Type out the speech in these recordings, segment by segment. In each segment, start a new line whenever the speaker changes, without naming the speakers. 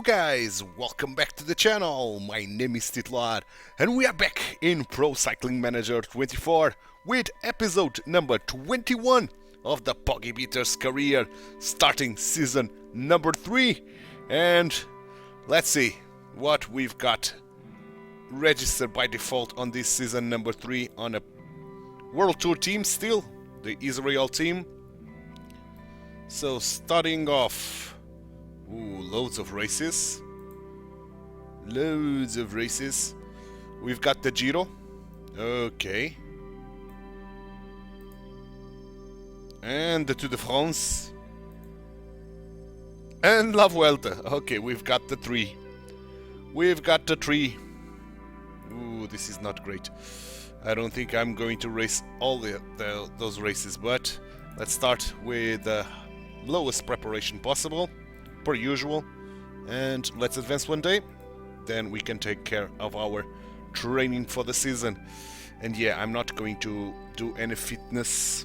guys, welcome back to the channel. My name is Titular and we are back in Pro Cycling Manager 24 with episode number 21 of the Pogibeater's career, starting season number 3. And let's see what we've got registered by default on this season number 3 on a World Tour team still, the Israel team. So starting off, loads of races. We've got the Giro. Okay. And the Tour de France. And La Vuelta. Okay, we've got the three. Ooh, this is not great. I don't think I'm going to race all those races, but let's start with the lowest preparation possible, per usual, and let's advance one day, then we can take care of our training for the season. And yeah, I'm not going to do any fitness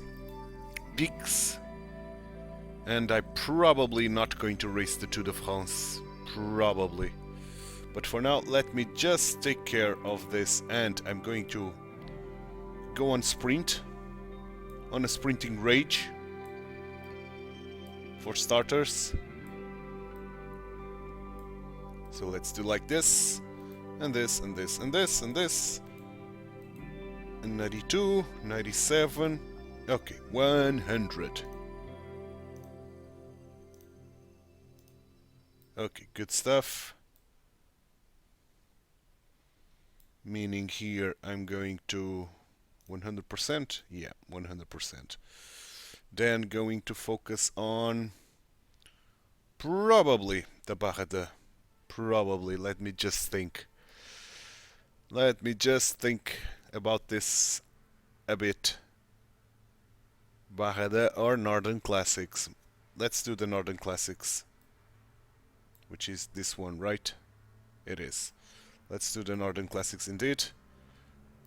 peaks, and I'm probably not going to race the Tour de France, probably. But for now, let me just take care of this, and I'm going to go on a sprinting rage for starters. So let's do like this, and this, and this, and this, and this. And 92, 97, okay, 100. Okay, good stuff. Meaning here I'm going to 100%, yeah, 100%. Then going to focus on probably the Barra. Probably. Let me just think about this a bit. Barra or Northern Classics. Let's do the Northern Classics, which is this one, right? It is. Let's do the Northern Classics indeed.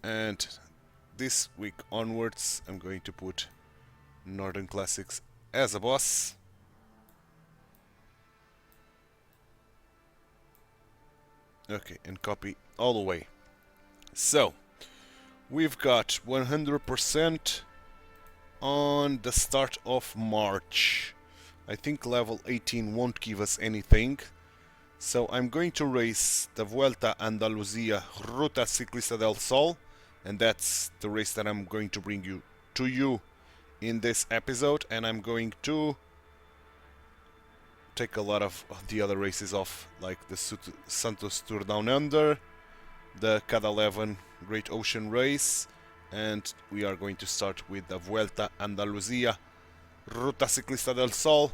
And this week onwards, I'm going to put Northern Classics as a boss. Okay, and copy all the way. So, we've got 100% on the start of March. I think level 18 won't give us anything. So I'm going to race the Vuelta Andalucia Ruta Ciclista del Sol, and that's the race that I'm going to bring you in this episode, and I'm going to take a lot of the other races off, like the Santos Tour Down Under, the CAD 11 Great Ocean Race, and we are going to start with the Vuelta Andalucia Ruta Ciclista del Sol,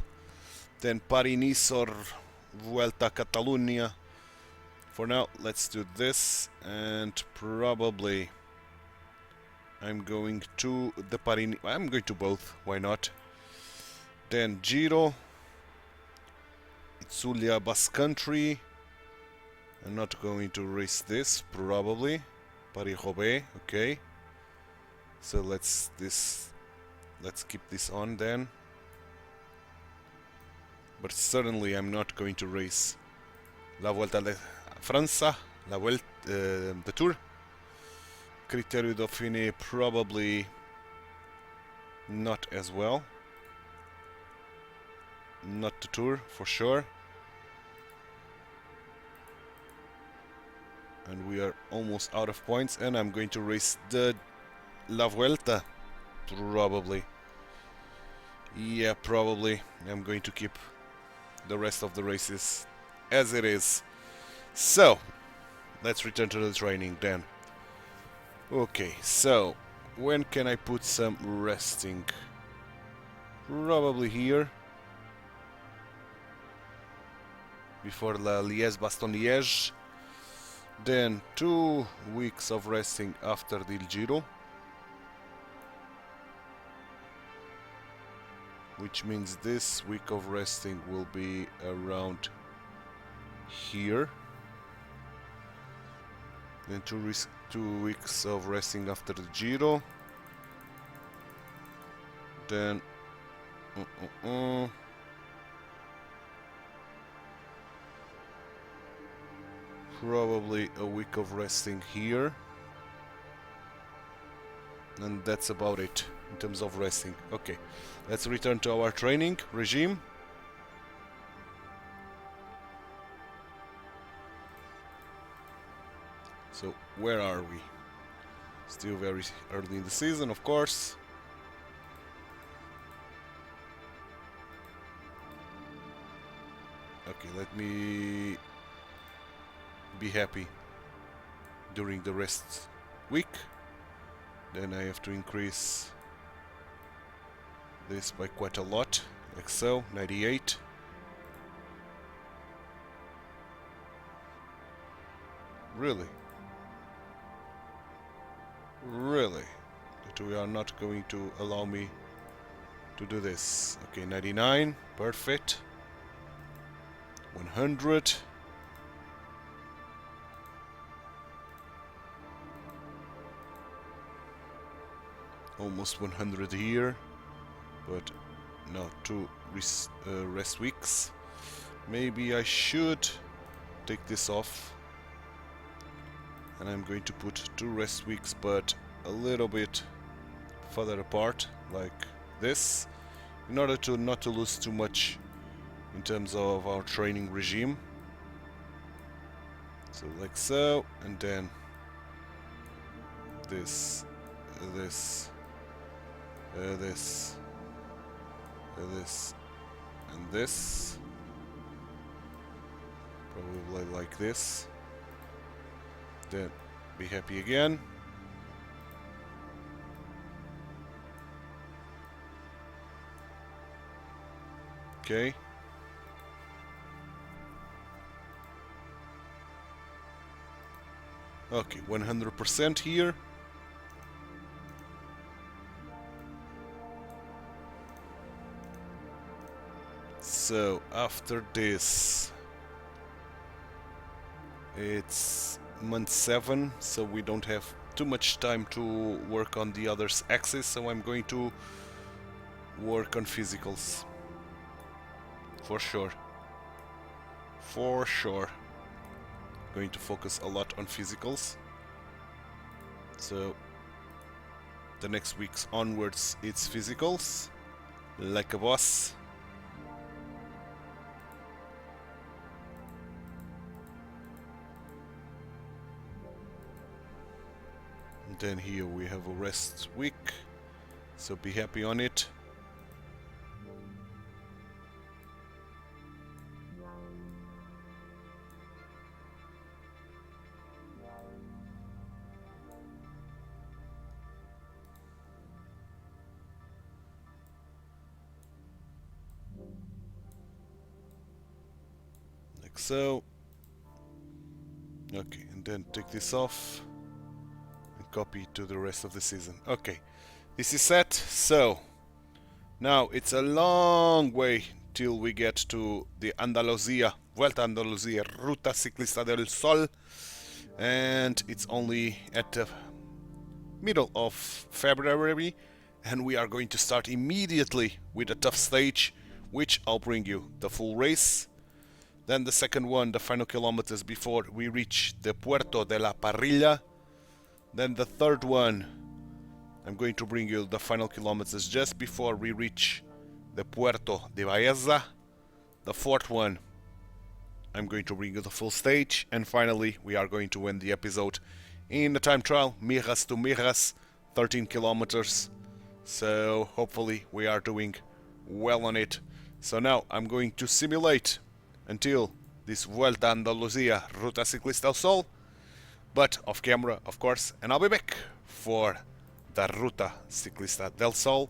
then Paris-Nice or Vuelta Catalunya. For now, let's do this, and probably I'm going to the Paris. I'm going to both. Why not? Then Giro, Zulia Basque Country. I'm not going to race this, probably. Paris-Roubaix, okay. So let's keep this on then. But certainly I'm not going to race La Vuelta de França, the Tour. Critérium Dauphiné, probably not as well. Not the Tour, for sure. And we are almost out of points, and I'm going to race the La Vuelta, probably. Yeah, probably. I'm going to keep the rest of the races as it is. So, let's return to the training then. Okay, so, when can I put some resting? Probably here. Before La Liège-Bastogne-Liège. Then 2 weeks of resting after the Giro, which means this week of resting will be around here. Then 2 weeks of resting after the Giro. Then Probably a week of resting here. And that's about it in terms of resting. Okay, let's return to our training regime. So where are we? Still very early in the season, of course. Okay, let me be happy during the rest week. Then I have to increase this by quite a lot, like so, 98. Really? Really? That we are not going to allow me to do this. Okay, 99, perfect. 100. Almost 100 here, but no, 2 rest weeks. Maybe I should take this off, and I'm going to put 2 rest weeks, but a little bit further apart, like this, in order to not to lose too much in terms of our training regime. So like so, and then this, this, this, this, and this. Probably like this. Then be happy again. Okay. Okay, 100% here. So after this, it's month 7, so we don't have too much time to work on the other axis, so I'm going to work on physicals. For sure. For sure. Going to focus a lot on physicals. So the next weeks onwards it's physicals. Like a boss. Then here we have a rest week, so be happy on it. Like so. Okay, and then take this off. Copy to the rest of the season. Okay, this is set. So now it's a long way till we get to the Andalucia, Vuelta Andalucia, Ruta Ciclista del Sol, and it's only at the middle of February, and we are going to start immediately with a tough stage, which I'll bring you the full race. Then the second one, the final kilometers before we reach the Puerto de la Parrilla. Then the third one, I'm going to bring you the final kilometers just before we reach the Puerto de Baeza. The fourth one, I'm going to bring you the full stage. And finally, we are going to end the episode in the time trial, Mijas to Mijas, 13 kilometers. So hopefully we are doing well on it. So now I'm going to simulate until this Vuelta Andalucia Ruta Ciclista del Sol. But off camera, of course, and I'll be back for the Ruta Ciclista del Sol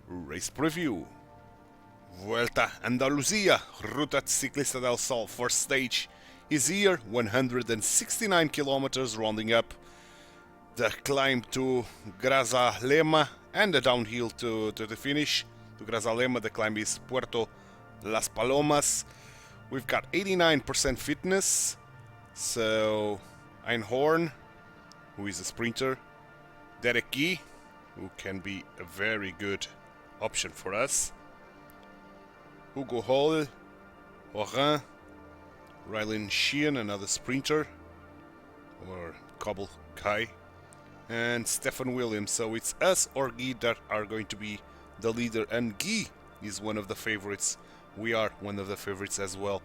race preview. Vuelta Andalucia, Ruta Ciclista del Sol first stage is here, 169 kilometers rounding up. The climb to Grazalema and the downhill to the finish. To Grazalema, the climb is Puerto Las Palomas. We've got 89% fitness, so Einhorn, who is a sprinter, Derek Key, who can be a very good option for us, Hugo Hall, Orin, Rylan Sheehan, another sprinter, or Cobble Kai, and Stefan Williams. So it's us or Guy that are going to be the leader, and Guy is one of the favorites. We are one of the favorites as well.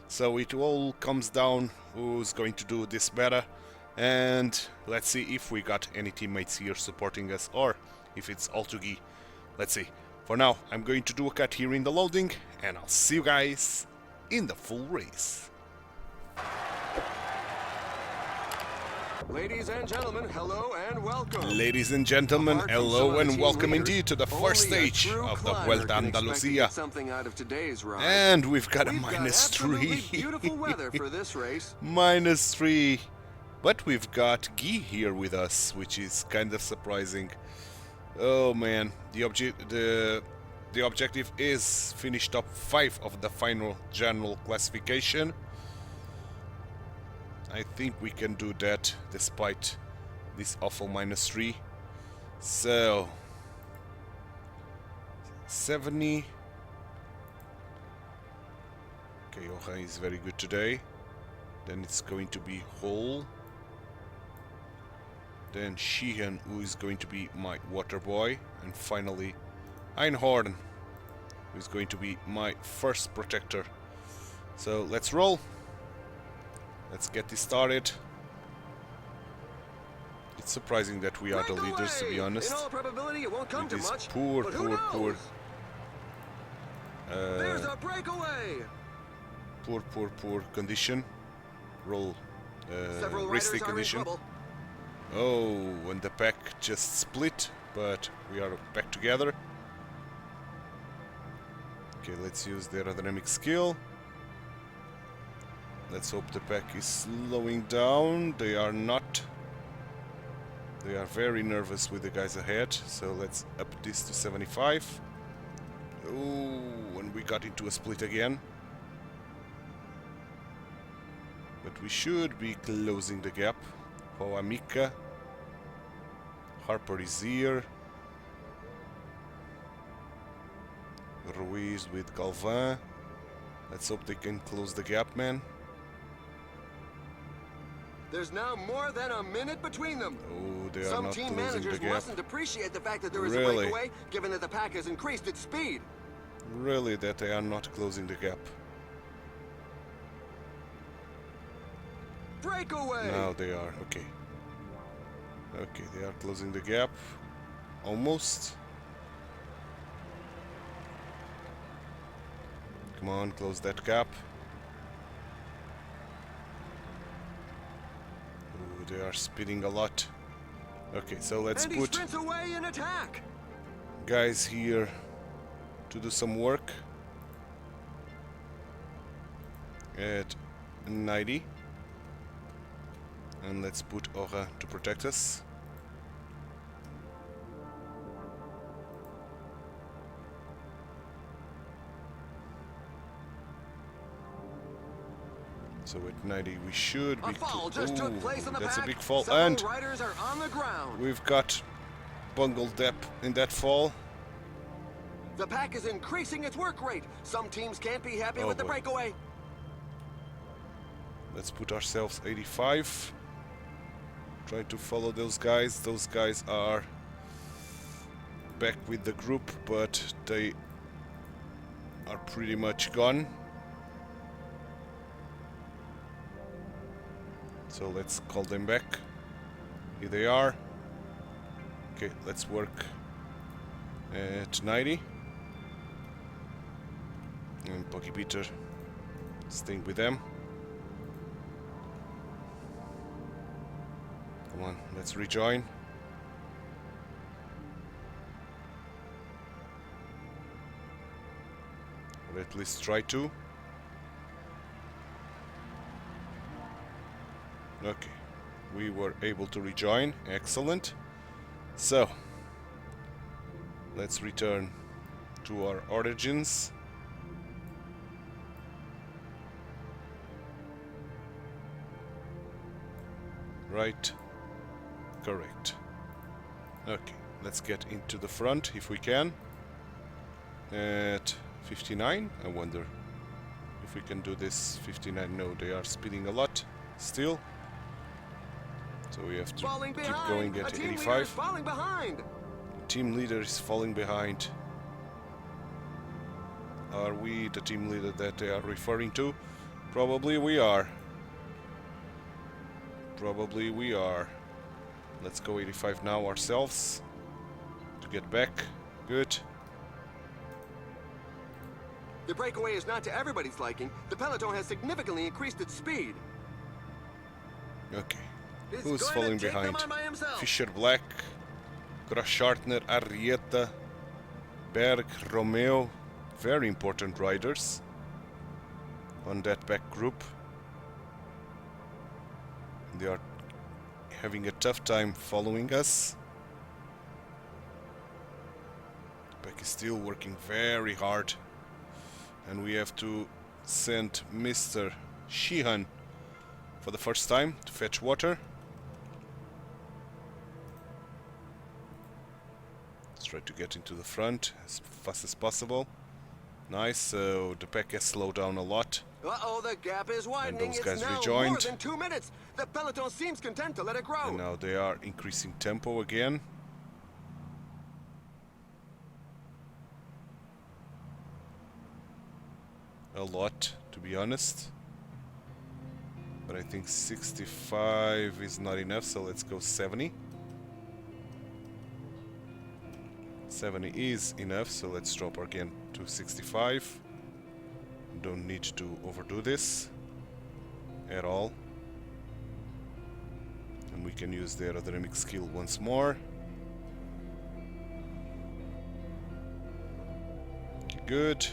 So it all comes down who's going to do this better, and let's see if we got any teammates here supporting us or if it's all to Guy. Let's see. For now, I'm going to do a cut here in the loading, and I'll see you guys in the full race.
Ladies and gentlemen, hello and welcome.
Ladies and gentlemen, hello and welcome indeed to the first stage of the Vuelta Andalucia. And we've got a -3.
Beautiful weather for this race.
-3. But we've got Guy here with us, which is kind of surprising. Oh man, the objective is finish top 5 of the final general classification. I think we can do that despite this awful -3. So 70. Okay, Oha is very good today. Then it's going to be Hole. Then Sheehan, who is going to be my water boy. And finally Einhorn, who is going to be my first protector. So let's roll. Let's get this started. It's surprising that we are the leaders, to be honest.
In all probability, it won't come to
With this
much,
poor
There's a breakaway.
poor condition. Roll
Several
risky
riders are in
condition.
trouble.
Oh, and the pack just split, but we are back together. Okay, let's use the aerodynamic skill. Let's hope the pack is slowing down. They are not. They are very nervous with the guys ahead, so let's up this to 75. Oh, and we got into a split again. But we should be closing the gap. Hoamika. Harper is here. Ruiz with Galvin. Let's hope they can close the gap, man.
There's now more than a minute between them.
Oh, they are
Some
not
team
closing the
managers
gap.
mustn't appreciate the fact that there is
Really?
a breakaway, given that the pack has increased its speed.
Really, that they are not closing the gap.
Breakaway!
Now they are, okay. Okay, they are closing the gap. Almost. Come on, close that gap. Ooh, they are speeding a lot. Okay, so let's
and he
put
sprints away in attack.
guys here to do some work at 90. And let's put Aura to protect us. So at 90 we should be...
A fall just took place in the
that's
pack.
a big fall.
Several
And
riders are on the ground.
we've got bungled depth in that fall.
The pack is increasing its work rate. Some teams can't be happy
Oh,
with the
boy.
breakaway.
Let's put ourselves 85. Try to follow those guys. Those guys are back with the group, but they are pretty much gone. So let's call them back. Here they are. Okay, let's work at 90. And Pogibeater staying with them. Come on, let's rejoin. Or at least try to. Okay, we were able to rejoin. Excellent. So, let's return to our origins. Right. Correct. Okay, let's get into the front if we can. At 59, I wonder if we can do this. 59, no, they are speeding a lot still. So we have to
Falling
keep
behind.
going
A
at
team leader is
85.
falling behind.
The team leader is falling behind. Are we the team leader that they are referring to? Probably we are. Probably we are. Let's go 85 now ourselves to get back. Good.
The breakaway is not to everybody's liking. The peloton has significantly increased its speed.
Okay.
It's
Who's
going
falling
to take them
behind?
on by himself.
Fischer Black, Grashartner, Arrieta, Berg, Romeo. Very important riders on that back group. They are having a tough time following us. Back is still working very hard. And we have to send Mr. Sheehan for the first time to fetch water. Let's try to get into the front as fast as possible. Nice, so the pack has slowed down a lot.
Uh-oh, the gap is widening.
those guys
it's now
rejoined.
more than 2 minutes. The peloton seems content to let it grow.
And now they are increasing tempo again. A lot, to be honest. But I think 65 is not enough, so let's go 70. 70 is enough, so let's drop again to 65. Don't need to overdo this at all. And we can use the aerodynamic skill once more. Good.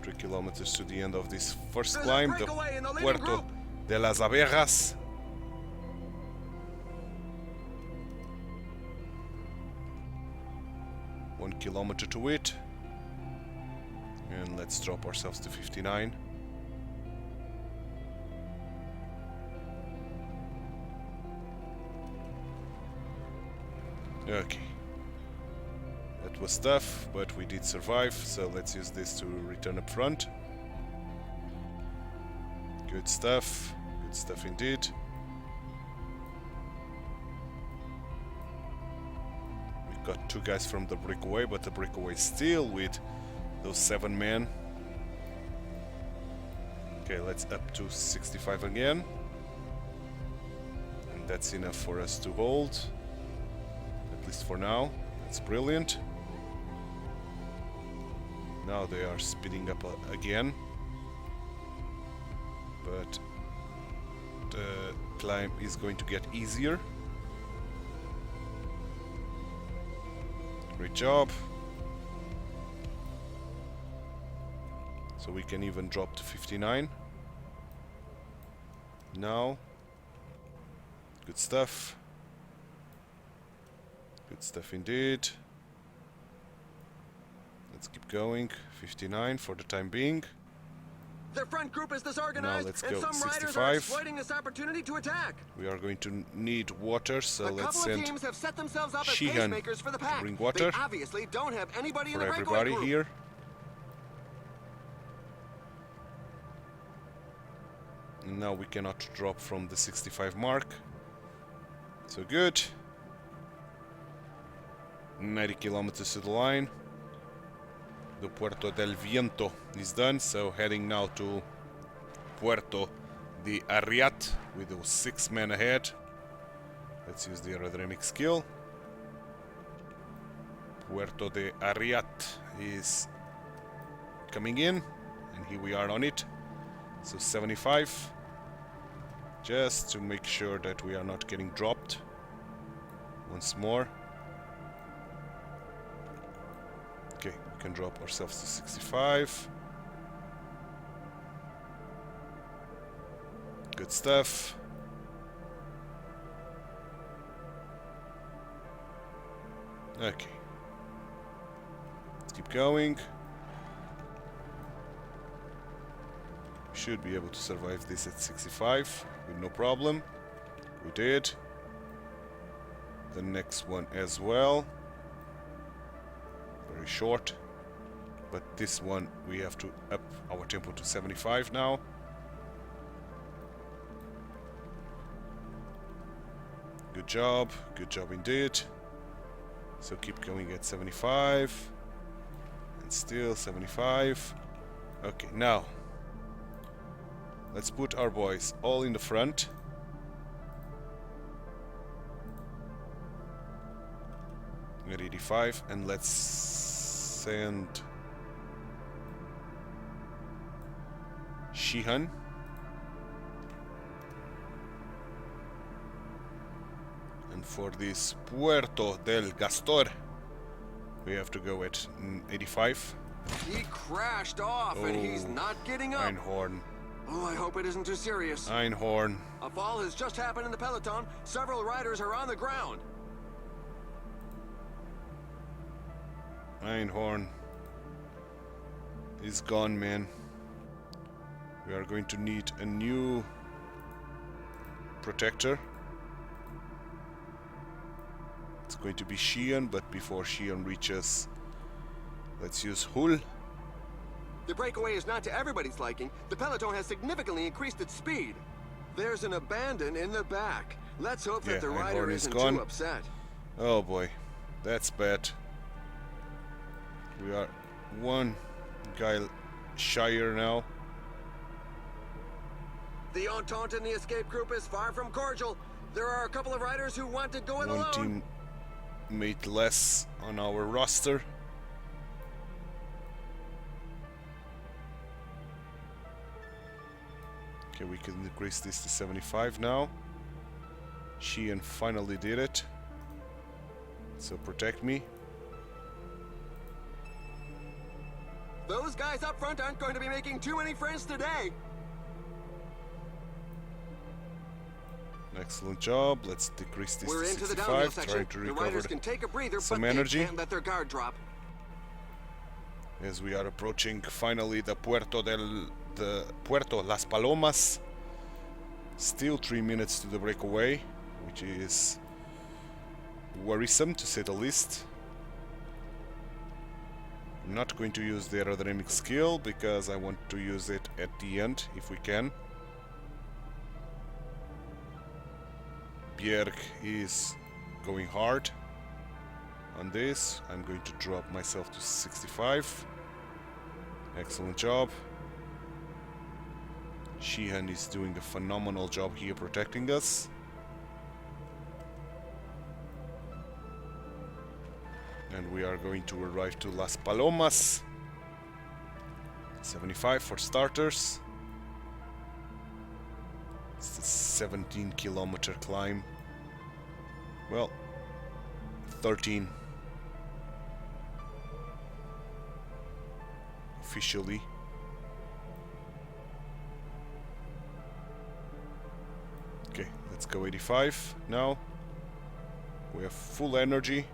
3 kilometers to the end of this first
There's a
climb, the
breakaway in the leading
Puerto
group.
de las Abejas. One kilometer to it. And let's drop ourselves to 59. Okay. That was tough, but we did survive, so let's use this to return up front. Good stuff indeed. We've got 2 guys from the breakaway, but the breakaway is still with those 7 men. Okay, let's up to 65 again. And that's enough for us to hold. At least for now. That's brilliant. Now they are speeding up again. But the climb is going to get easier. Great job. So we can even drop to 59. Now. Good stuff. Good stuff indeed. Let's keep going. 59 for the time being.
The front group is disorganized,
Now let's
and
go
some riders
65.
are exploiting this opportunity to attack.
We are going to need water, so
A
let's
couple of
send
teams have set themselves up as
Sheehan
pacemakers for the pack.
bring water
They obviously don't have anybody in
for
the breakaway
everybody
group.
here. And now we cannot drop from the 65 mark. So good. 90 kilometers to the line. The Puerto del Viento is done, so heading now to Puerto de Arriat with those 6 men ahead. Let's use the aerodynamic skill. Puerto de Arriat is coming in, and here we are on it. So 75, just to make sure that we are not getting dropped once more. Okay, we can drop ourselves to 65. Good stuff. Okay. Let's keep going. We should be able to survive this at 65 with no problem. We did. The next one as well. Very short. But this one we have to up our tempo to 75 now. Good job indeed. So keep going at 75. And still 75. Okay, now let's put our boys all in the front. At 85, and let's send Shihan. And for this Puerto del Gastor, we have to go at 85.
He crashed off and he's not getting up.
Einhorn.
Oh, I hope it isn't too serious.
Einhorn.
A fall has just happened in the peloton. Several riders are on the ground.
Einhorn is gone, man. We are going to need a new protector. It's going to be Xian, but before Xian reaches, let's use Hull.
The breakaway is not to everybody's liking. The peloton has significantly increased its speed. There's an abandon in the back. Let's hope that the rider isn't too upset.
Oh boy, that's bad. We are one guy shyer now.
The entente in the escape group is far from cordial. There are a couple of riders who want to go it alone.
One teammate less on our roster. Okay, we can increase this to 75 now. Xian finally did it. So protect me.
Those guys up front aren't going to be making too many friends today.
Excellent job. Let's decrease this
We're
to
into
65.
the downhill section.
To
the
recover
riders can take a breather,
some
but
energy.
they can't let their guard drop.
As we are approaching finally the Puerto Las Palomas. Still 3 minutes to the breakaway, which is worrisome to say the least. I'm not going to use the aerodynamic skill because I want to use it at the end if we can. Bjerg is going hard on this. I'm going to drop myself to 65. Excellent job. Shihan is doing a phenomenal job here protecting us. And we are going to arrive to Las Palomas. 75 for starters. It's a 17-kilometer climb. Well, 13 officially. Okay, let's go 85 now. We have full energy.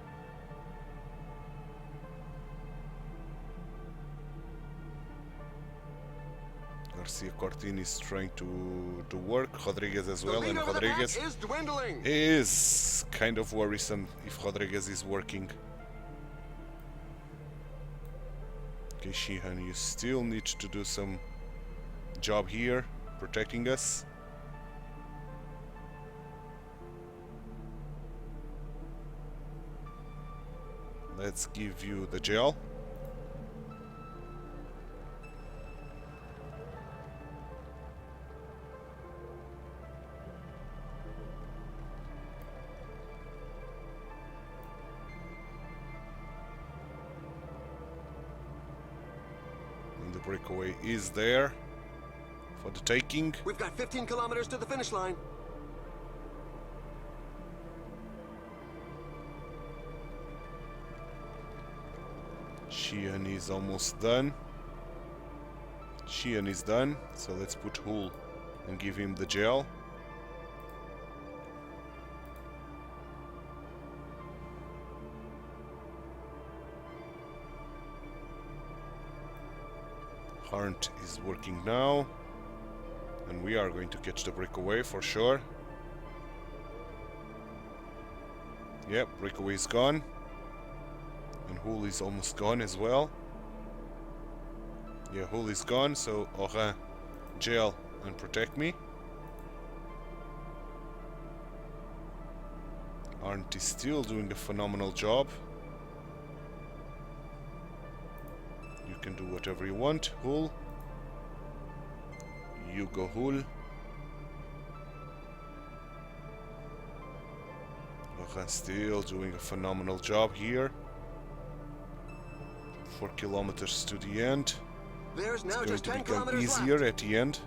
Garcia Cortin is trying to work, Rodriguez as well, and Rodriguez
is dwindling.
is kind of worrisome if Rodriguez is working. Okay, Shihan, you still need to do some job here, protecting us. Let's give you the gel. And the breakaway is there for the taking.
We've got 15 kilometers to the finish line.
Xian is almost done. Xian is done, so let's put Hull and give him the gel. Harnt is working now, and we are going to catch the breakaway for sure. Yep, breakaway is gone. And Hull is almost gone as well. Yeah, Hull is gone, so Orin, gel and protect me. Arndt is still doing a phenomenal job. You can do whatever you want, Hull. You go, Hull. Lohan still doing a phenomenal job here. 4 kilometers to the end.
There's now
It's
just 10
going to become
kilometers
easier
left.
at the end.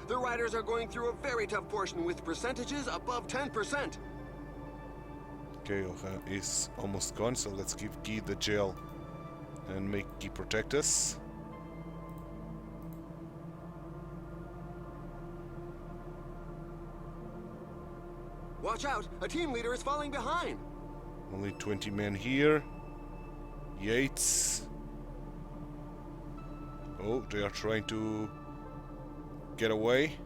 The riders are going through a very tough portion with percentages above 10%.
Okay, Lohan is almost gone, so let's give Guy the gel and make Guy protect us.
Watch out, a team leader is falling behind.
Only 20 men here. Yates. Oh, they are trying to get away.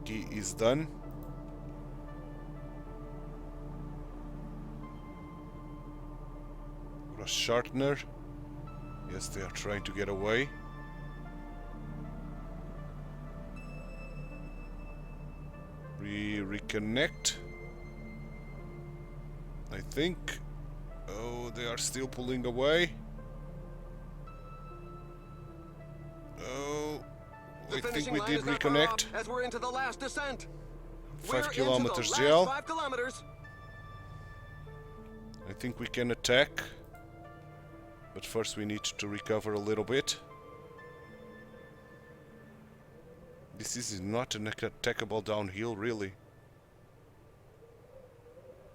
Guy is done. Ross Shartner. Yes, they are trying to get away. We reconnect. I think. Oh, they are still pulling away. Oh,
The
I think
finishing
we
line
did
is not far off
reconnect.
as we're into the last descent.
5
We're
kilometers
into the
gel.
last 5 kilometers.
I think we can attack. But first we need to recover a little bit. This is not an attackable downhill, really.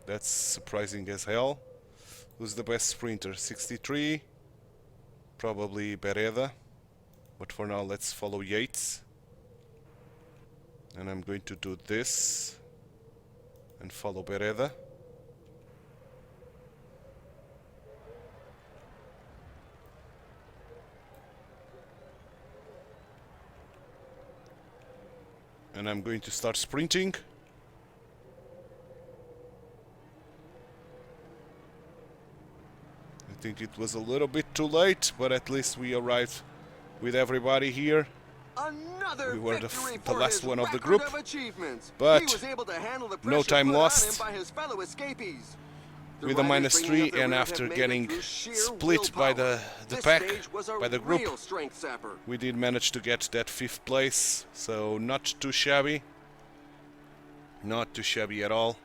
That's surprising as hell. Who's the best sprinter? 63? Probably Bereda. But for now, let's follow Yates. And I'm going to do this. And follow Bereda. And I'm going to start sprinting. I think it was a little bit too late, but at least we arrived with everybody here.
Another
We were the
victory for
last
his
one of the
record
group,
of achievements.
but
he was able to handle the
no
pressure
time
put on
lost.
him by his fellow escapees. The
With a
riders bringing
-3
up the
and
rear
after
have made it
getting
through sheer
split by the
willpower.
pack,
This stage was a
by the group,
real strength sapper.
we did manage to get that 5th place, so not too shabby. Not too shabby at all.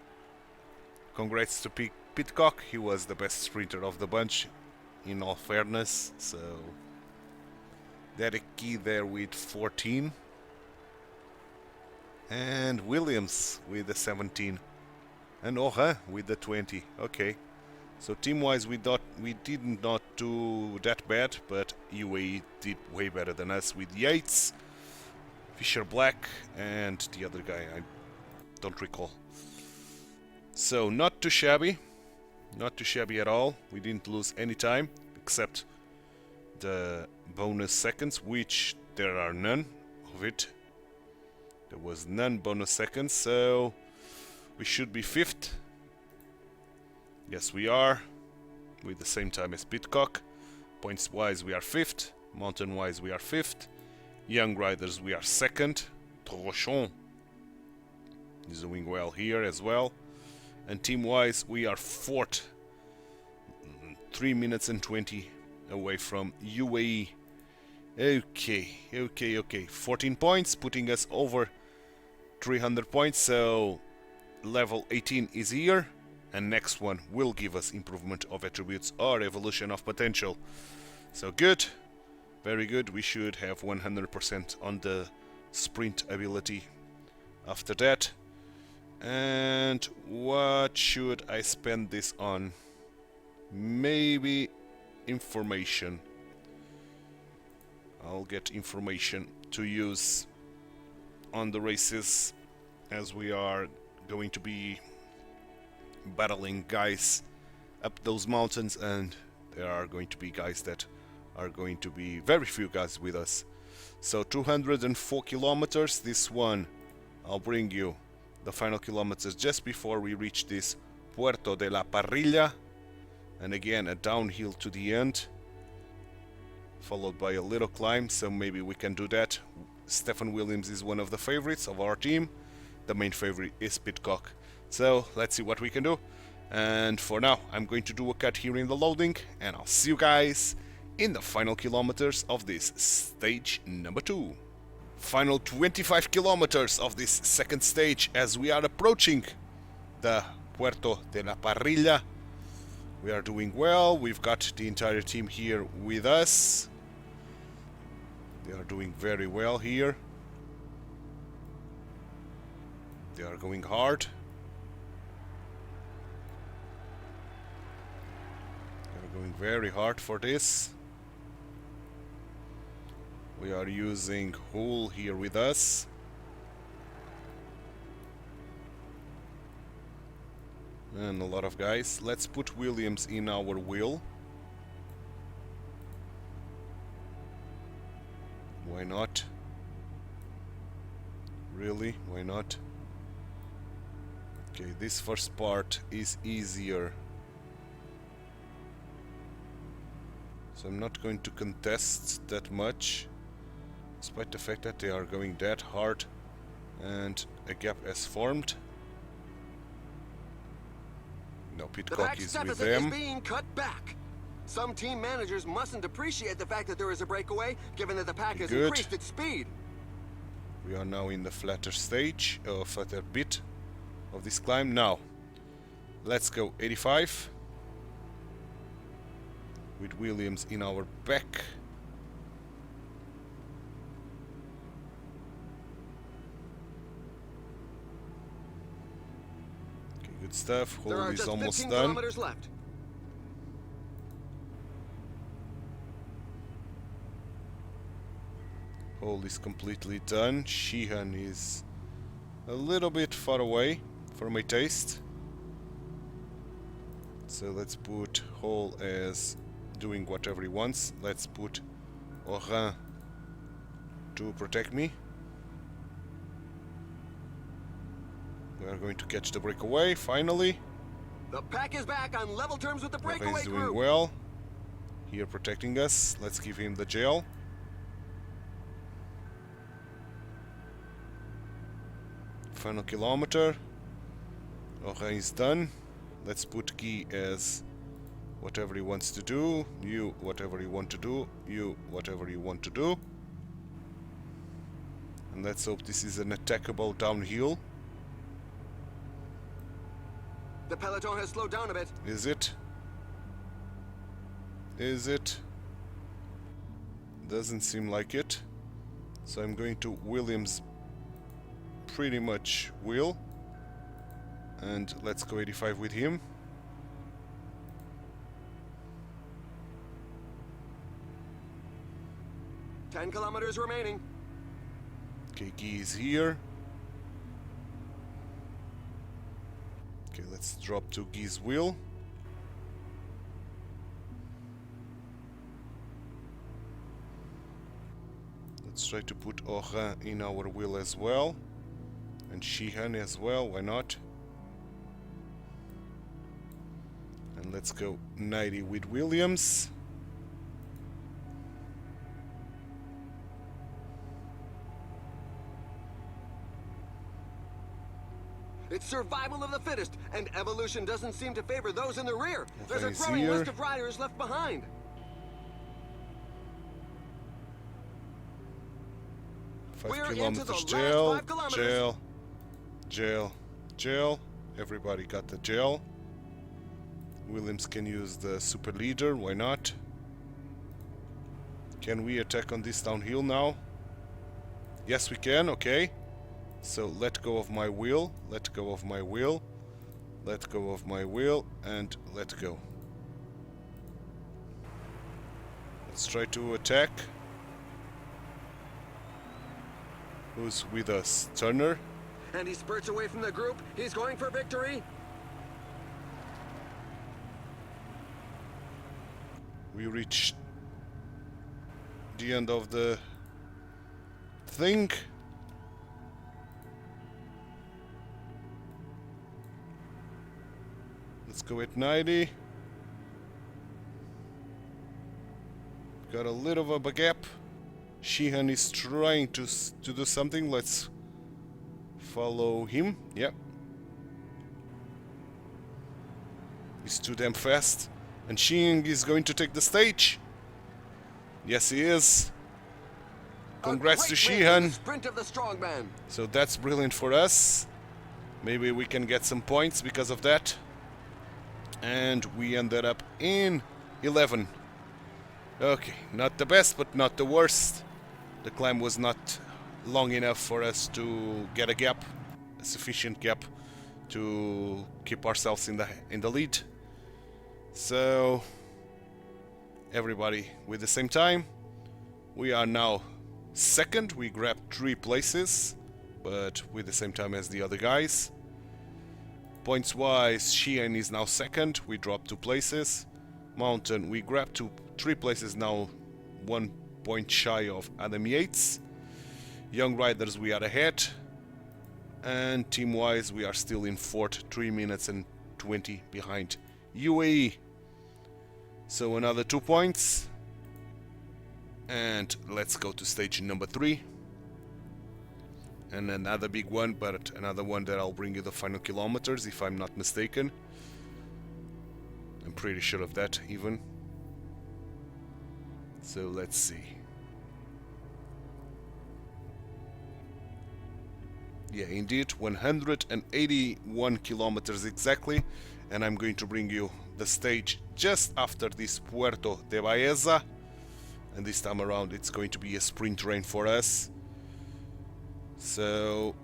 Congrats to Pitcock, he was the best sprinter of the bunch, in all fairness, so... Dedeki there with 14. And Williams with the 17. And Oha with the 20. Okay. So team-wise we did not do that bad, but UAE did way better than us with Yates, Fisher Black, and the other guy I don't recall. So not too shabby. Not too shabby at all. We didn't lose any time, except the bonus seconds, which there are none of it. There was none bonus seconds, so we should be 5th. Yes, we are, with the same time as Pitcock. Points-wise, we are 5th. Mountain-wise, we are 5th. Young riders, we are 2nd. Trochon is doing well here as well. And team-wise, we are 4th. 3 minutes and 20 away from UAE. Okay. 14 points, putting us over 300 points, so level 18 is here, and next one will give us improvement of attributes or evolution of potential. So good, very good. We should have 100% on the sprint ability after that. And what should I spend this on? Maybe information. I'll get information to use on the races, as we are going to be battling guys up those mountains, and there are going to be guys that are going to be very few guys with us. So 204 kilometers, this one I'll bring you the final kilometers just before we reach this Puerto de la Parrilla, and again a downhill to the end. followed by a little climb, so maybe we can do that. Stefan Williams is one of the favorites of our team. The main favorite is Pidcock. So let's see what we can do. And for now, I'm going to do a cut here in the loading, and I'll see you guys in the final kilometers of this stage number 2. Final 25 kilometers of this second stage as we are approaching the Puerto de la Parrilla. We are doing well. We've got the entire team here with us. They are doing very well here. They are going hard. They are going very hard for this. We are using Hull here with us. And a lot of guys. Let's put Williams in our wheel. Why not? Really? Why not? Okay, this first part is easier. So I'm not going to contest that much, despite the fact that they are going that hard and a gap has formed. No, Pidcock is with them.
Is being cut back. Some team managers mustn't appreciate the fact that there is a breakaway, given that the pack has increased its speed.
We are now in the flatter stage, flatter bit of this climb. Now, let's go 85 with Williams in our back. Okay, good stuff. Hull is almost done.
Left.
Hull is completely done. Sheehan is a little bit far away for my taste. So let's put Hull as doing whatever he wants. Let's put Orin to protect me. We are going to catch the breakaway finally.
The pack is back on level terms with the breakaway
He's doing
group.
well here, protecting us. Let's give him the gel. Final kilometer. Orin is done. Let's put Guy as whatever he wants to do. You, whatever you want to do. You, whatever you want to do. And let's hope this is an attackable downhill.
The peloton has slowed down a bit.
Is it? Is it? Doesn't seem like it. So I'm going to Williams pretty much wheel. And let's go 85 with him.
Ten kilometers remaining.
Okay, Guy is here. Okay, let's drop to Guy's wheel. Let's try to put Orin in our wheel as well. And Sheehan as well, why not? And let's go 90 with Williams.
It's survival of the fittest, and evolution doesn't seem to favor those in the rear. There's a growing
here.
list of riders left behind.
Five kilometers gel, gel, gel, gel. Everybody got the gel. Williams can use the super leader, why not? Can we attack on this downhill now? Yes, we can, okay. So let go of my wheel, let go of my wheel, let go of my wheel, and let go. Let's try to attack. Who's with us? Turner?
And he spurts away from the group. He's going for victory.
We reached the end of the thing. Let's go at 90. got a little of a gap. Sheehan is trying to do something. Let's follow him. Yep. He's too damn fast. And Sheehan is going to take the stage. Yes, he is. Congrats to Sheehan.
Sprint of the strongman.
So that's brilliant for us. Maybe we can get some points because of that. And we ended up in 11. Okay, not the best, but not the worst. The climb was not long enough for us to get a gap, a sufficient gap to keep ourselves in the lead. So everybody with the same time. We are now second. We grabbed 3 places, but with the same time as the other guys. Points wise, Sheehan is now second. We dropped 2 places. Mountain, we grabbed 3 places now, 1 point shy of Adam Yates. Young Riders, we are ahead. And team wise, we are still in 4th, 3 minutes and 20 behind UAE. So another 2 points. And let's go to stage number 3. And another big one, but another one that I'll bring you the final kilometers, if I'm not mistaken. I'm pretty sure of that, even. So let's see. Yeah, indeed, 181 kilometers exactly. And I'm going to bring you the stage just after this Puerto de Baeza. And this time around it's going to be a sprint rain for us. So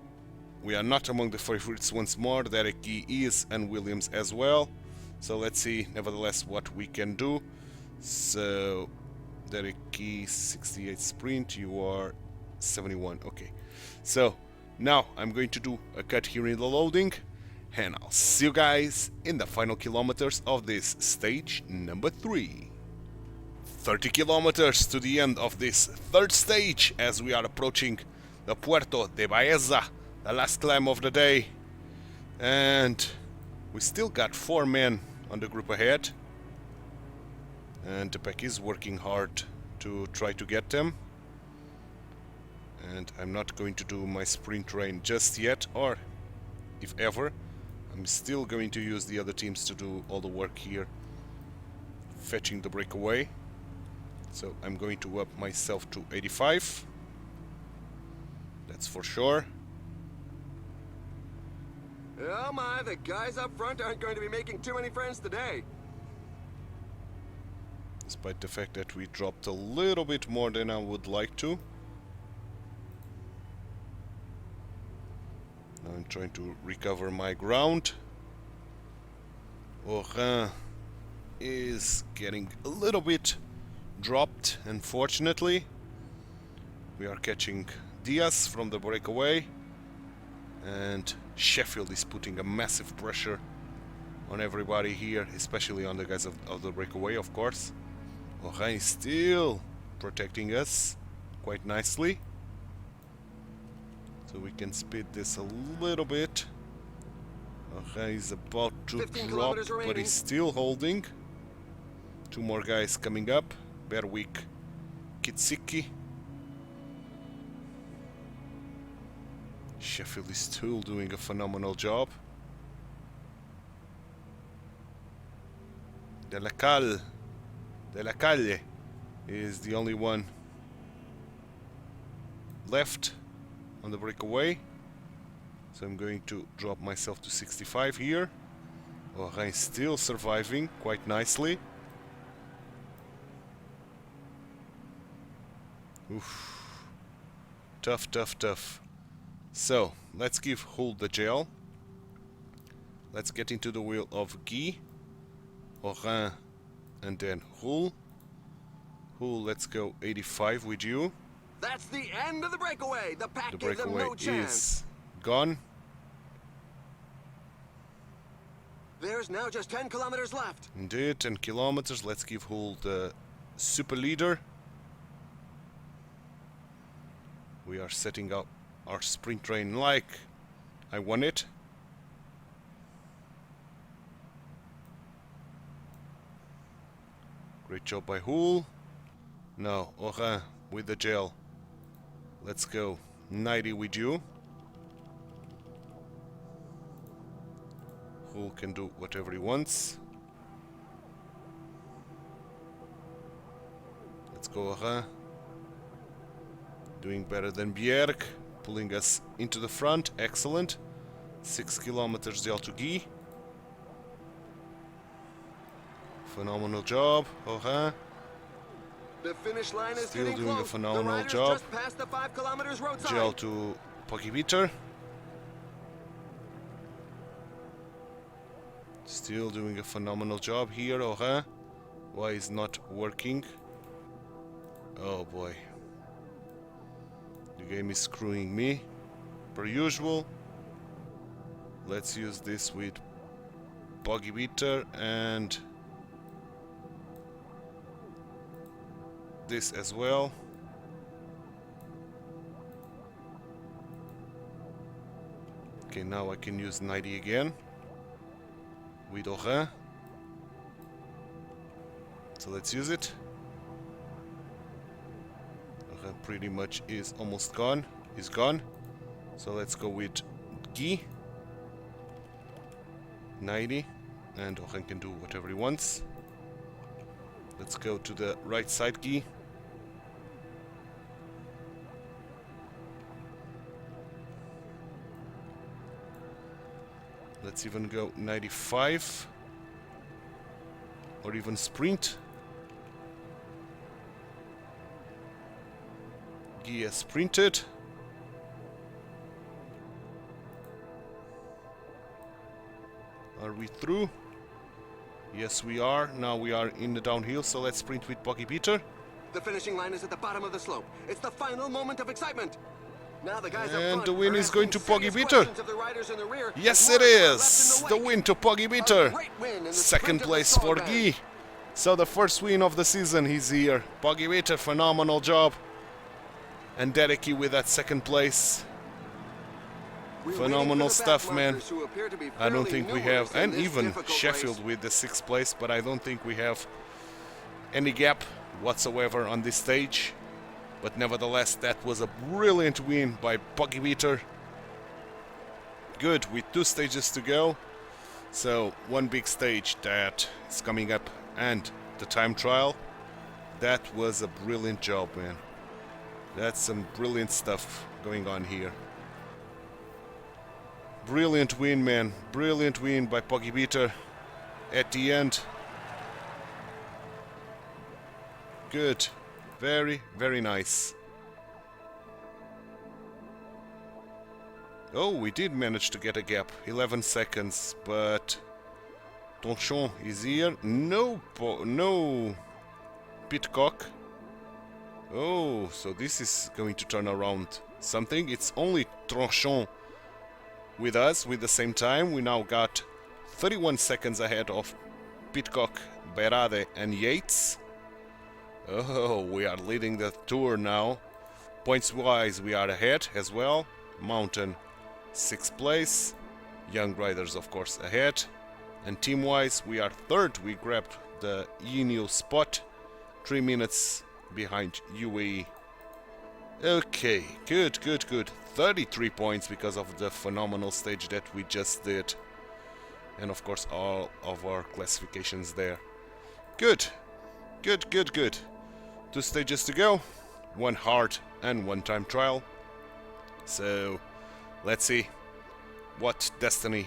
we are not among the favorites once more. Derek Key is, and Williams as well. So let's see nevertheless what we can do. So Derek Key 68 sprint, you are 71. Okay, so now I'm going to do a cut here in the loading, and I'll see you guys in the final kilometers of this stage number 3. 30 kilometers to the end of this 3rd stage as we are approaching the Puerto de Baeza, the last climb of the day. And we still got 4 men on the group ahead. And the pack is working hard to try to get them. And I'm not going to do my sprint rain just yet, or if ever. I'm still going to use the other teams to do all the work here, fetching the breakaway. So I'm going to up myself to 85. That's for sure.
Oh my, the guys up front aren't going to be making too many friends today.
Despite the fact that we dropped a little bit more than I would like to. Now I'm trying to recover my ground. Orin is getting a little bit dropped, unfortunately. We are catching Diaz from the breakaway, and Sheffield is putting a massive pressure on everybody here, especially on the guys of the breakaway, of course. Orin is still protecting us quite nicely, so we can speed this a little bit. Orin is about to drop, but he's still holding. 2 more guys coming up. Berwick, Kitsiki. Sheffield is still doing a phenomenal job. De la Calle is the only one left on the breakaway. So I'm going to drop myself to 65 here. Orin is still surviving quite nicely. Oof. Tough, tough, tough. So, let's give Hull the gel. Let's get into the wheel of Guy, Orin, and then Hull. Hull, let's go 85 with you.
That's the end of the breakaway. The pack
The
gives them
breakaway
no chance.
is gone.
There's now just 10 kilometers left.
Indeed, 10 kilometers. Let's give Hull the super leader. We are setting up our sprint train like I want it. Great job by Hull. No, Orin with the gel. Let's go. 90 with you. Who can do whatever he wants. Let's go, Orin. Doing better than Bjerg. Pulling us into the front. Excellent. 6 kilometers gel to Guy. Phenomenal job, Orin.
The finish line is
Still
getting
doing
close.
a phenomenal
The riders
job.
just passed the 5 kilometers roadside.
Gel to Pogibeater. Still doing a phenomenal job here, Orin. Why is not working? Oh boy. The game is screwing me, per usual. Let's use this with Pogibeater and this as well. Okay, now I can use 90 again with Orin. So let's use it. Orin pretty much is almost gone. He's gone. So let's go with Guy. 90. And Orin can do whatever he wants. Let's go to the right side, Guy. Let's even go 95. Or even sprint. Guy has sprinted. Are we through? Yes, we are. Now we are in the downhill, so let's sprint with Pogibeater.
The finishing line is at the bottom of the slope. It's the final moment of excitement. Now the guys up
And
front
the win
are
is going to
asking serious
Pogibeater.
questions of the riders in the rear
Yes,
as
it
more are left
is.
in
The
wake.
win to
A
Pogibeater.
great win in the
Second
sprint of the
place for
strong
Guy.
man.
So the first win of the season is here. Pogibeater, phenomenal job. And Dereki with that second place.
We're
Phenomenal
waiting for the
stuff,
back
man.
markers who appear to be
I don't
fairly
think we
numerous
have,
in
and
this
even
difficult
Sheffield
race.
with the 6th place, but I don't think we have any gap whatsoever on this stage. But nevertheless, that was a brilliant win by Pogibeater. Good, with 2 stages to go. So, one big stage that is coming up and the time trial. That was a brilliant job, man. That's some brilliant stuff going on here. Brilliant win, man. Brilliant win by Pogibeater at the end. Good. Very, very nice. Oh, we did manage to get a gap. 11 seconds, but Tonchon is here. No Pitcock. Oh, so this is going to turn around something. It's only Tronchon with us with the same time. We now got 31 seconds ahead of Pitcock, Berade and Yates. Oh, we are leading the tour now. Points wise, we are ahead as well. Mountain 6th place. Young Riders, of course, ahead. And team wise, we are 3rd. We grabbed the Ineos spot. 3 minutes behind UAE. Okay, good. 33 points because of the phenomenal stage that we just did. And of course, all of our classifications there. Good. 2 stages to go. 1 hard and 1 time trial. So, let's see what destiny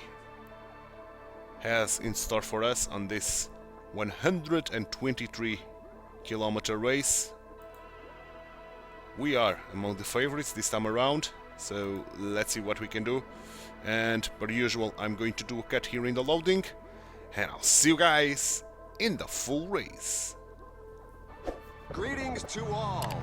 has in store for us on this 123 kilometer race. We are among the favorites this time around, so let's see what we can do. And per usual, I'm going to do a cut here in the loading, and I'll see you guys in the full race.
Greetings to all.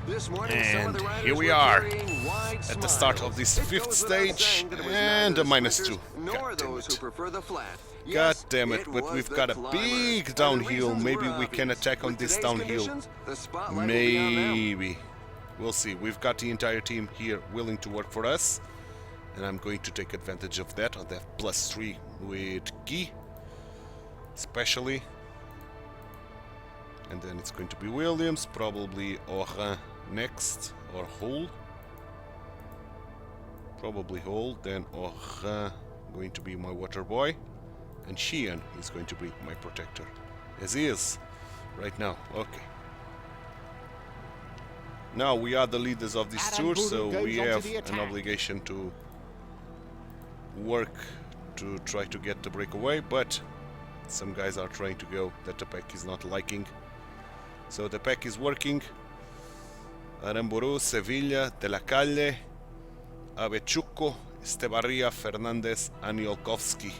This morning, some of
And
the riders
here we
were
are
carrying wide
at the start
smiles.
of this
It
5th
goes without
stage,
saying that it was
and
neither
a
the
minus
sprinters
2.
nor
God damn
those
it.
who prefer the flat.
God
Yes,
damn it, but
was
we've
the
got a
climber.
big
And the
downhill.
reasons
Maybe
were
we can
obvious.
attack on
With
this
today's
downhill.
conditions, the spotlight will be on them.
Maybe. We'll see. We've got the entire team here willing to work for us. And I'm going to take advantage of that, of that +3 with Guy. Especially. And then it's going to be Williams, probably Orin next, or Hull. Probably Hull, then Orin going to be my water boy, and Sheehan is going to be my protector, as he is right now. Okay. Now we are the leaders of this tour, so we have an obligation to work to try to get the breakaway, but some guys are trying to go that the pack is not liking. So the pack is working. Aramburu, Sevilla, De La Calle, Avechuco, Estebarria, Fernandez, Aniolkovsky.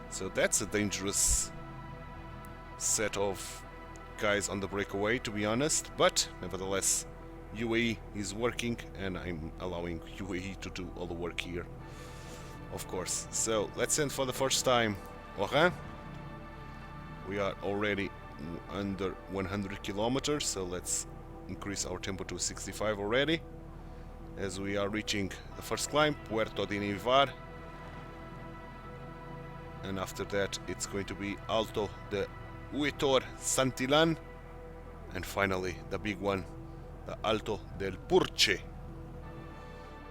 So that's a dangerous set of guys on the breakaway, to be honest, but nevertheless UAE is working and I'm allowing UAE to do all the work here, of course. So let's send for the first time Orin. We are already under 100 kilometers, so let's increase our tempo to 65 already, as we are reaching the first climb, Puerto de Nivar, and after that it's going to be Alto de Huetor Santillan, and finally the big one, the Alto del Purche,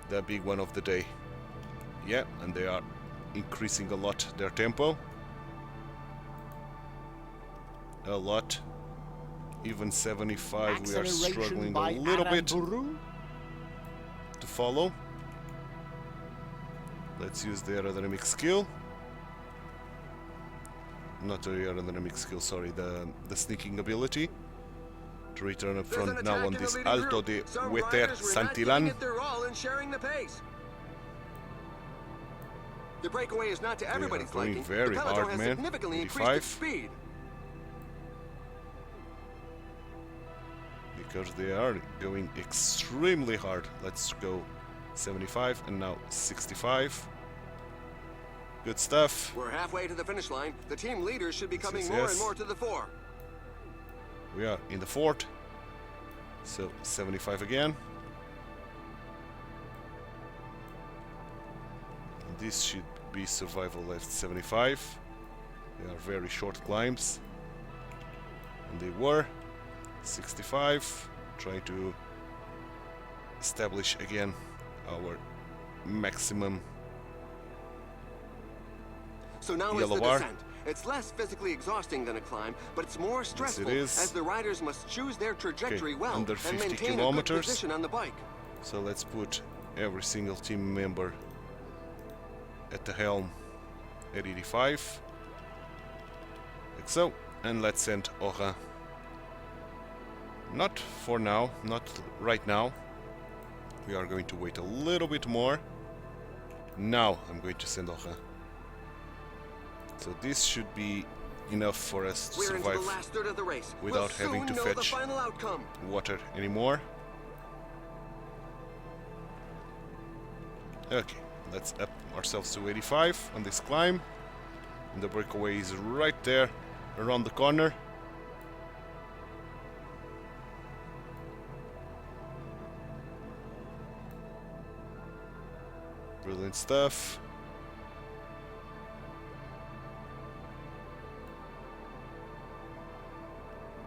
the big one of the day. Yeah, and they are increasing a lot their tempo. A lot. Even 75 we are struggling a little bit to follow. Let's use the aerodynamic skill. Not the aerodynamic skill, sorry, the sneaking ability to return up front now on this Alto de Huetor Santillan.
The breakaway is not to everybody's liking.
Very hard, man.
Significantly increased its speed.
Because they are going extremely hard. Let's go 75 and now 65. Good stuff.
We're halfway to the finish line. The team leaders should be coming more and more to the fore.
We are in the fort. So 75 again. And this should be survival left 75. They are very short climbs. And they were 65. Trying to establish again our maximum.
So now is the descent. It's less physically exhausting than a climb, but it's more stressful as the riders must choose their trajectory well
under
and
50
maintain
kilometers.
a good position on the bike.
So let's put every single team member at the helm at 85. Like so. And let's send Orin. Not for now, not right now. We are going to wait a little bit more. Now I'm going to send Orin. So this should be enough for us to survive
the last third of the race.
without having to fetch water anymore. Okay, let's up ourselves to 85 on this climb. And the breakaway is right there, around the corner. Brilliant stuff.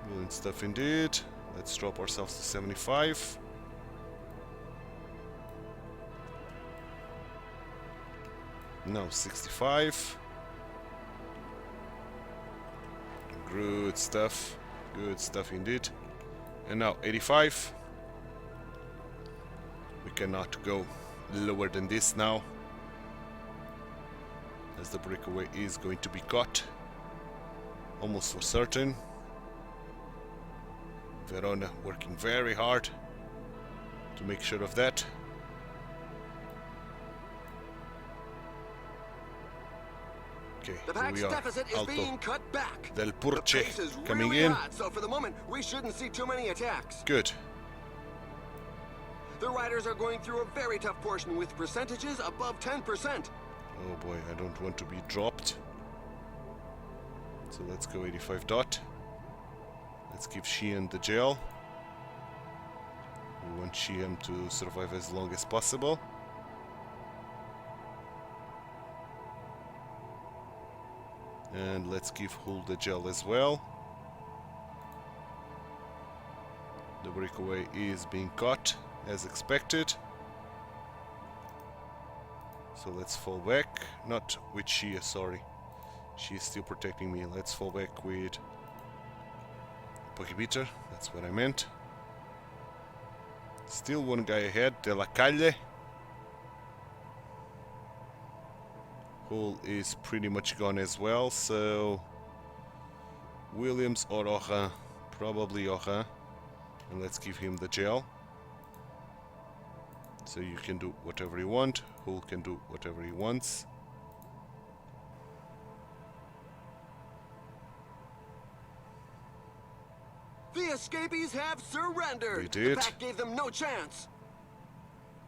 Brilliant stuff indeed. Let's drop ourselves to 75. Now 65. Good stuff. Good stuff indeed. And now 85. We cannot go lower than this now, as the breakaway is going to be caught almost for certain. Verona working very hard to make sure of that. Okay,
the
here we are.
Deficit is
Alto
being cut back.
del Purche coming
really
in.
Hot, so for the moment, we shouldn't see too many attacks.
Good.
The riders are going through a very tough portion with percentages above 10%.
Oh boy, I don't want to be dropped. So let's go 85 dot. Let's give Sheehan the gel. We want Sheehan to survive as long as possible. And let's give Hull the gel as well. breakaway is being caught as expected. So let's fall back. Not with Shia, sorry. She's still protecting me. Let's fall back with Pogibeater. That's what I meant. Still one guy ahead. De La Calle. Hull is pretty much gone as well. So Williams or Oran. Probably Oran. And let's give him the gel. So you can do whatever you want. Hull can do whatever he wants.
The escapees have surrendered.
They did.
The pack gave them no chance.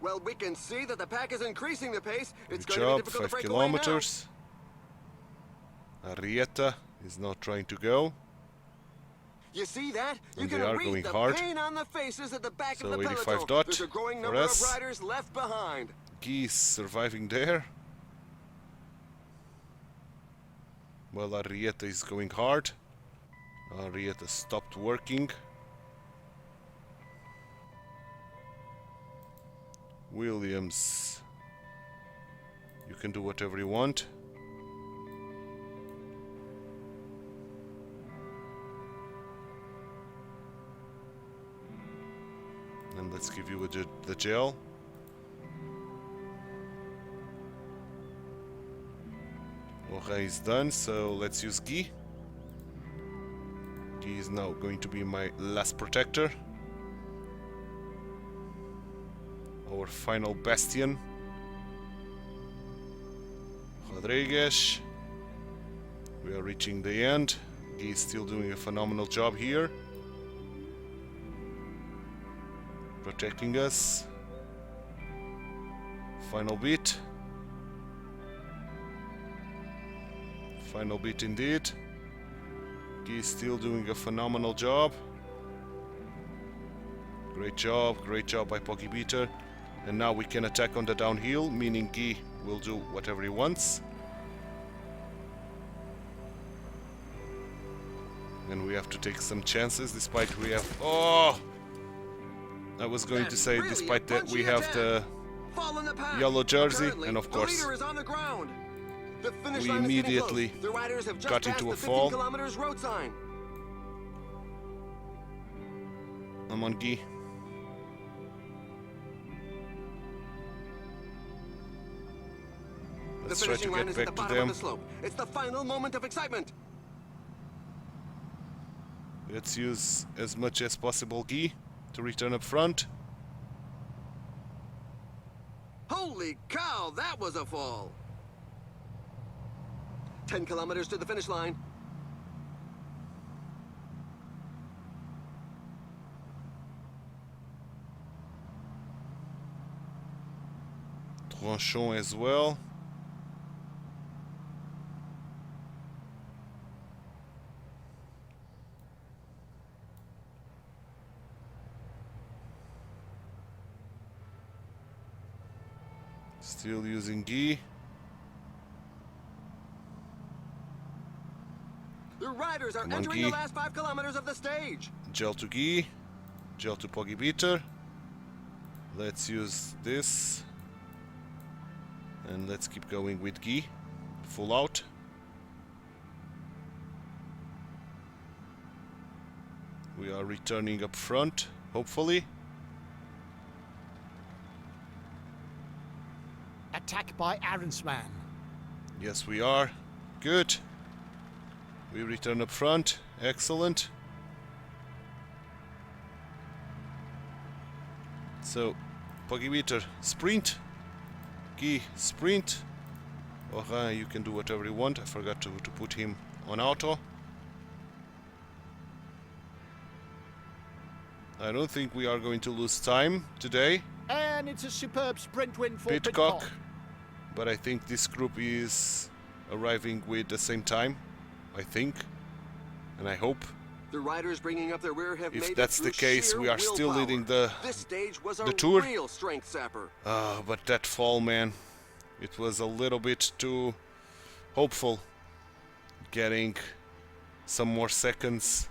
Well, we can see that the pack is increasing the pace. It's
Good
going to
job,
be difficult to
5
break away now.
kilometers. Arrieta is not trying to go.
You see that? You
And
can
they are
read
going
the
hard.
pain on the faces at the back
So
of the
85
peloton.
dot
There's a growing
for
number of
us.
riders left behind.
Guy is surviving there. Well, Arrieta is going hard. Arrieta stopped working. Williams, you can do whatever you want. And let's give you the gel. Oran is done, so let's use Guy. Guy is now going to be my last protector. Our final bastion. Rodriguez. We are reaching the end. Guy is still doing a phenomenal job here. Protecting us. Final bit. Final bit indeed. Guy is still doing a phenomenal job. Great job by Pogibeater. And now we can attack on the downhill, meaning Guy will do whatever he wants. And we have to take some chances, despite we have... Oh! I was going to say,
Really
despite that we have
attack.
the
Fall in the pack.
yellow jersey,
Currently,
and of course,
the leader is on the ground. The finish
we
line is getting
immediately
close. The riders have just
got
passed
into a
the 15
fall.
kilometers road sign.
I'm on Guy. Let's
The
try to
finishing line
get
is at
back
the
to
bottom of
them.
the slope. It's the final moment of excitement.
Let's use as much as possible Guy to return up front.
Holy cow, that was a fall. 10 kilometers to the finish line.
Tranchon as well. Still using Guy.
The riders are
Come on,
entering
Guy.
the last 5 kilometers of the stage.
Gel to Guy. Gel to Pogibeater. Let's use this. And let's keep going with Guy. Full out. We are returning up front, hopefully.
Attack by Aronsman.
Yes, we are. Good. We return up front. Excellent. So, Pogibeater, sprint. Guy, sprint. Oran, you can do whatever you want. I forgot to put him on auto. I don't think we are going to lose time today.
And it's a superb sprint win for
Pitcock.
Pitcock.
But I think this group is arriving with the same time. I think. And I hope.
The riders bringing up their rear have
If
made
that's
it
the
through
case,
sheer
we are still
willpower.
leading the
stage was
the
a
tour.
real strength sapper.
But that fall, man, it was a little bit too hopeful. Getting some more seconds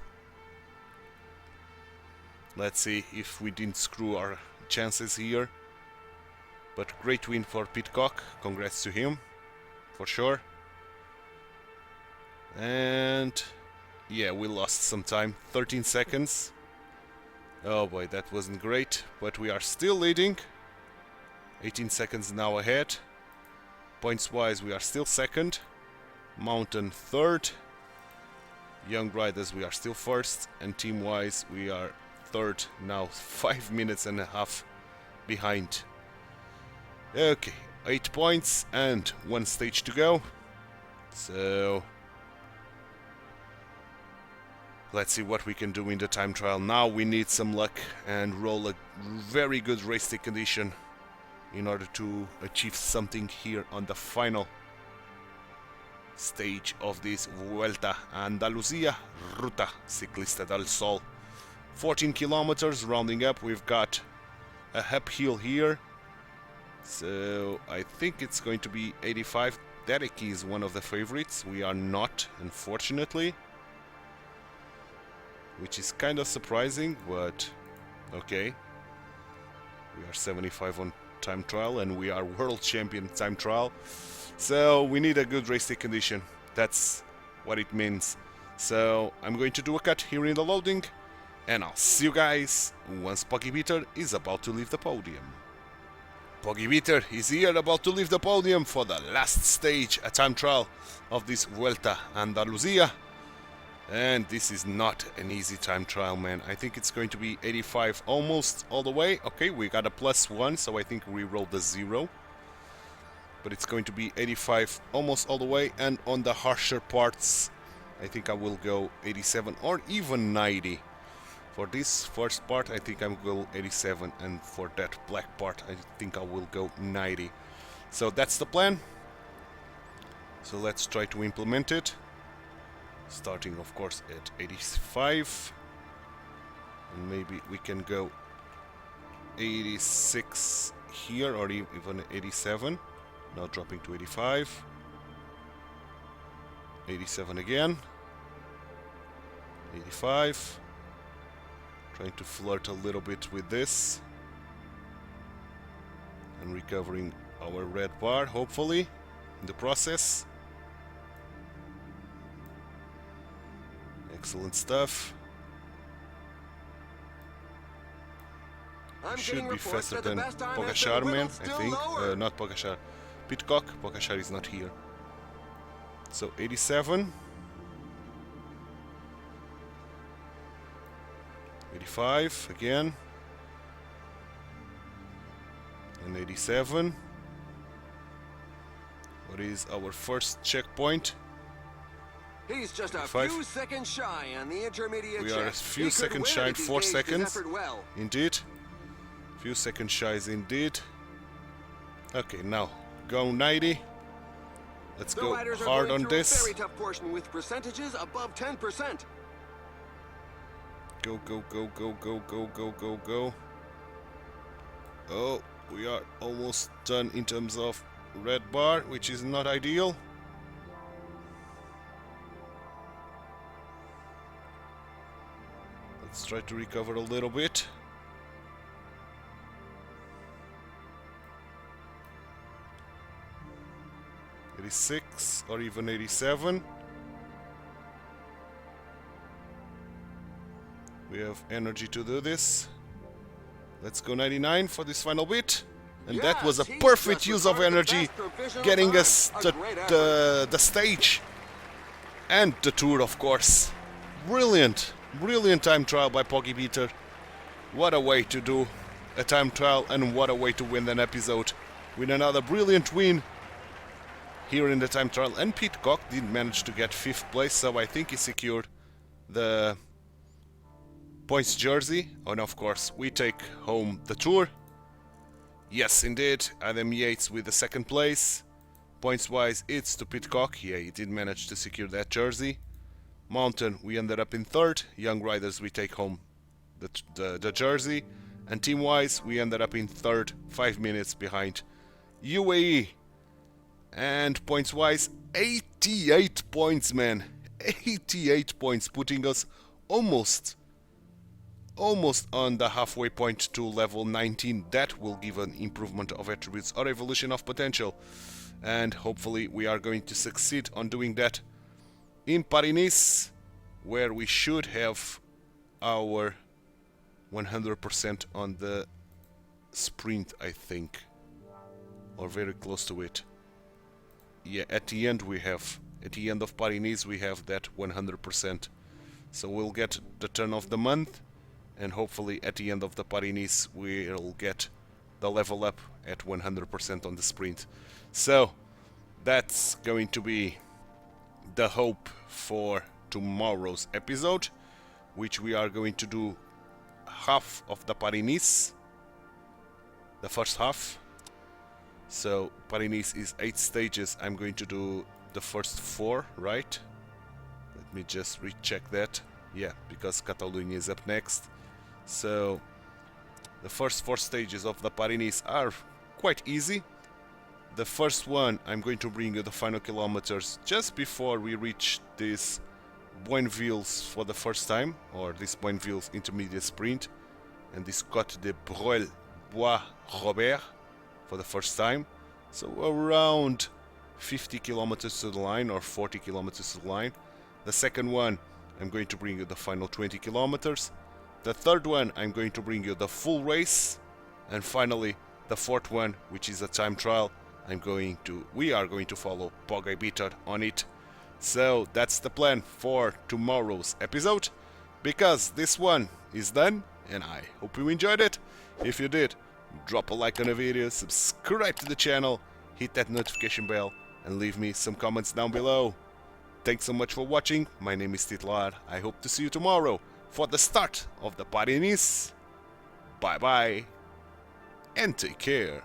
Let's see if we didn't screw our chances here. But great win for Pidcock. Congrats to him, for sure. And yeah, we lost some time. 13 seconds. Oh boy, that wasn't great. But we are still leading. 18 seconds now ahead. Points-wise, we are still second. Mountain third. Young Riders, we are still first. And team-wise, we are third now, 5 minutes and a half behind. Okay, 8 points and 1 stage to go. So let's see what we can do in the time trial. Now we need some luck and roll a very good race day condition in order to achieve something here on the final stage of this Vuelta Andalucia Ruta Ciclista del Sol. 14 kilometers, rounding up. We've got a uphill here, so I think it's going to be 85. Derek is one of the favorites. We are not, unfortunately, which is kind of surprising, but okay. We are 75 on time trial and we are world champion time trial, so we need a good race day condition. That's what it means. So I'm going to do a cut here in the loading, and I'll see you guys once Pogibeater is about to leave the podium. Pogibeater is here, about to leave the podium for the last stage, a time trial of this Vuelta Andalucia. And this is not an easy time trial, man. I think it's going to be 85 almost all the way. Okay, we got a +1, so I think we rolled a 0. But it's going to be 85 almost all the way, and on the harsher parts, I think I will go 87 or even 90. For this first part, I think I will go 87, and for that black part, I think I will go 90. So that's the plan. So let's try to implement it. Starting, of course, at 85. And maybe we can go 86 here, or even 87. Now dropping to 85. 87 again. 85. Trying to flirt a little bit with this. And recovering our red bar, hopefully, in the process. Excellent stuff. Should be faster than Pogacar, man, I think. Not Pogacar. Pidcock. Pogacar is not here. So 87. 85 again. And 87. What is our first checkpoint?
He's just a few seconds shy on the intermediate.
We are a few seconds shy, 4 seconds.
Well.
Indeed. Few seconds shy indeed. Okay, now go 90. Let's go hard on this.
Very tough portion with percentages above 10%.
Go, go, go, go, go, go, go, go, go. Oh, we are almost done in terms of red bar, which is not ideal. Let's try to recover a little bit. '86 or even 87. We have energy to do this. Let's go 99 for this final bit. And that was a perfect use of energy, getting us the stage and the tour, of course. Brilliant, brilliant time trial by Pogibeater. What a way to do a time trial, and what a way to win an episode with another brilliant win here in the time trial. And Pidcock did manage to get 5th place, so I think he secured the points jersey. And of course, we take home the tour. Yes, indeed, Adam Yates with the 2nd place. Points-wise, it's to Pidcock. Yeah, he did manage to secure that jersey. Mountain, we ended up in 3rd. Young Riders, we take home the jersey. And team-wise, we ended up in 3rd, 5 minutes behind UAE. And points-wise, 88 points, man. 88 points, putting us almost almost on the halfway point to level 19. That will give an improvement of attributes or evolution of potential, and hopefully we are going to succeed on doing that in Paris-Nice, where we should have our 100% on the sprint, I think, or very close to it. Yeah, at the end of Paris-Nice we have that 100%. So we'll get the turn of the month, and hopefully at the end of the Paris-Nice we'll get the level up at 100% on the sprint. So that's going to be the hope for tomorrow's episode, which we are going to do half of the Paris-Nice, the first half. So Paris-Nice is 8 stages. I'm going to do the first 4, right? Let me just recheck that. Yeah, because Catalonia is up next. So the first 4 stages of the Paris-Nice are quite easy. The first one, I'm going to bring you the final kilometers just before we reach this Boinvilles for the first time, or this Boinvilles intermediate sprint, and this Côte de Breuil Bois Robert for the first time. So around 50 kilometers to the line, or 40 kilometers to the line. The second one, I'm going to bring you the final 20 kilometers. The third one, I'm going to bring you the full race. And finally, the fourth one, which is a time trial, we are going to follow Pogibeater on it. So that's the plan for tomorrow's episode, because this one is done, and I hope you enjoyed it. If you did, drop a like on the video, subscribe to the channel, hit that notification bell, and leave me some comments down below. Thanks so much for watching. My name is Titular. I hope to see you tomorrow for the start of the Paris-Nice. Bye bye, and take care.